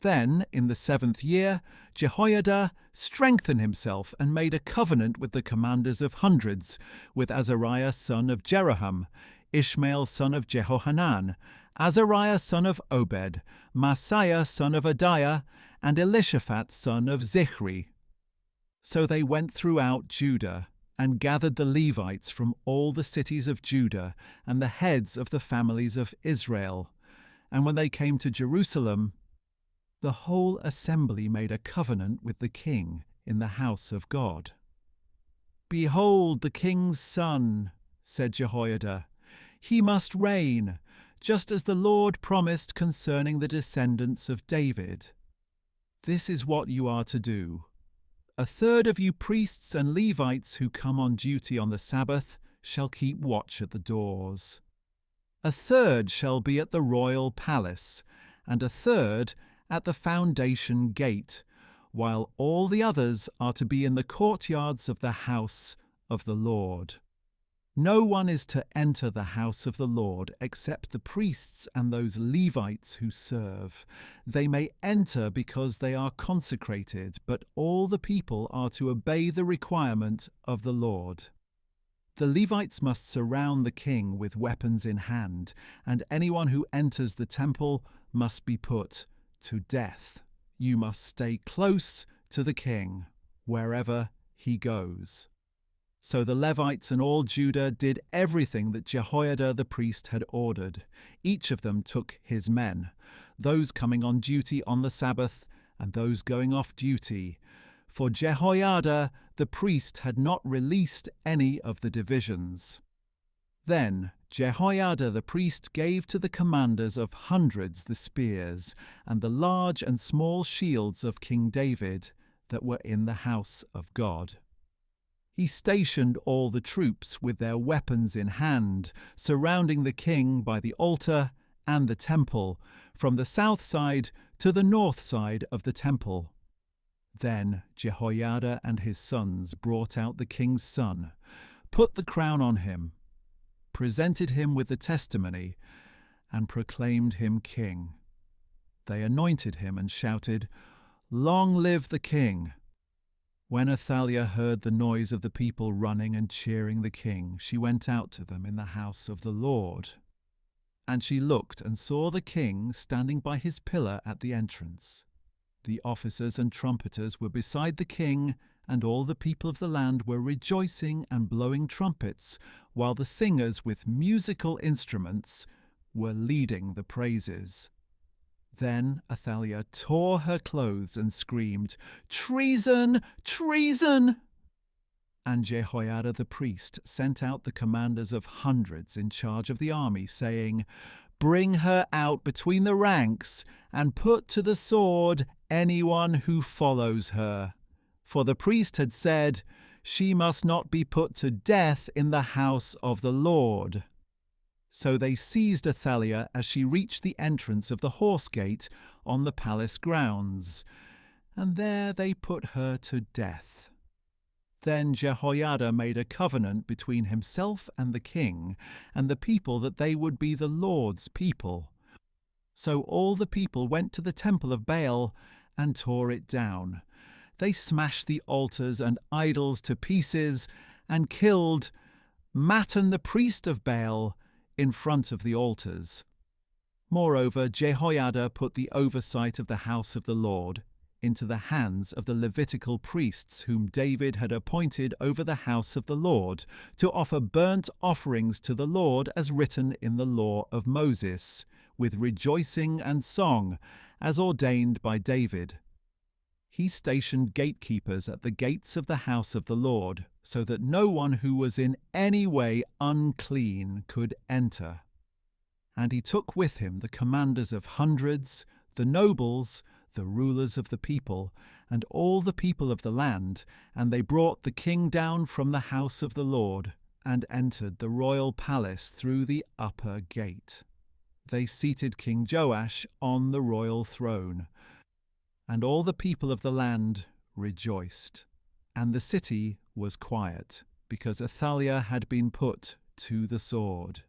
Then, in the 7th year, Jehoiada strengthened himself and made a covenant with the commanders of hundreds, with Azariah son of Jeroham, Ishmael son of Jehohanan, Azariah son of Obed, Maaseiah son of Adiah, and Elishaphat son of Zichri. So they went throughout Judah, and gathered the Levites from all the cities of Judah, and the heads of the families of Israel. And when they came to Jerusalem, the whole assembly made a covenant with the king in the house of God. "Behold the king's son," said Jehoiada. "He must reign, just as the Lord promised concerning the descendants of David. This is what you are to do. A third of you priests and Levites who come on duty on the Sabbath shall keep watch at the doors. A third shall be at the royal palace, and a third at the foundation gate, while all the others are to be in the courtyards of the house of the Lord. No one is to enter the house of the Lord except the priests and those Levites who serve. They may enter because they are consecrated, but all the people are to obey the requirement of the Lord. The Levites must surround the king with weapons in hand, and anyone who enters the temple must be put to death. You must stay close to the king wherever he goes." So the Levites and all Judah did everything that Jehoiada the priest had ordered. Each of them took his men, those coming on duty on the Sabbath and those going off duty, for Jehoiada the priest had not released any of the divisions. Then Jehoiada the priest gave to the commanders of hundreds the spears and the large and small shields of King David that were in the house of God. He stationed all the troops with their weapons in hand, surrounding the king by the altar and the temple, from the south side to the north side of the temple. Then Jehoiada and his sons brought out the king's son, put the crown on him, presented him with the testimony, and proclaimed him king. They anointed him and shouted, "Long live the king!" When Athaliah heard the noise of the people running and cheering the king, she went out to them in the house of the Lord. And she looked and saw the king standing by his pillar at the entrance. The officers and trumpeters were beside the king, and all the people of the land were rejoicing and blowing trumpets, while the singers with musical instruments were leading the praises. Then Athaliah tore her clothes and screamed, "Treason! Treason!" And Jehoiada the priest sent out the commanders of hundreds in charge of the army, saying, "Bring her out between the ranks and put to the sword anyone who follows her." For the priest had said, "She must not be put to death in the house of the Lord." So they seized Athaliah as she reached the entrance of the horse gate on the palace grounds, and there they put her to death. Then Jehoiada made a covenant between himself and the king and the people that they would be the Lord's people. So all the people went to the temple of Baal and tore it down. They smashed the altars and idols to pieces and killed Mattan the priest of Baal in front of the altars. Moreover, Jehoiada put the oversight of the house of the Lord into the hands of the Levitical priests whom David had appointed over the house of the Lord to offer burnt offerings to the Lord as written in the law of Moses, with rejoicing and song, as ordained by David. He stationed gatekeepers at the gates of the house of the Lord, so that no one who was in any way unclean could enter. And he took with him the commanders of hundreds, the nobles, the rulers of the people, and all the people of the land, and they brought the king down from the house of the Lord, and entered the royal palace through the upper gate. They seated King Joash on the royal throne, and all the people of the land rejoiced. And the city was quiet, because Athaliah had been put to the sword.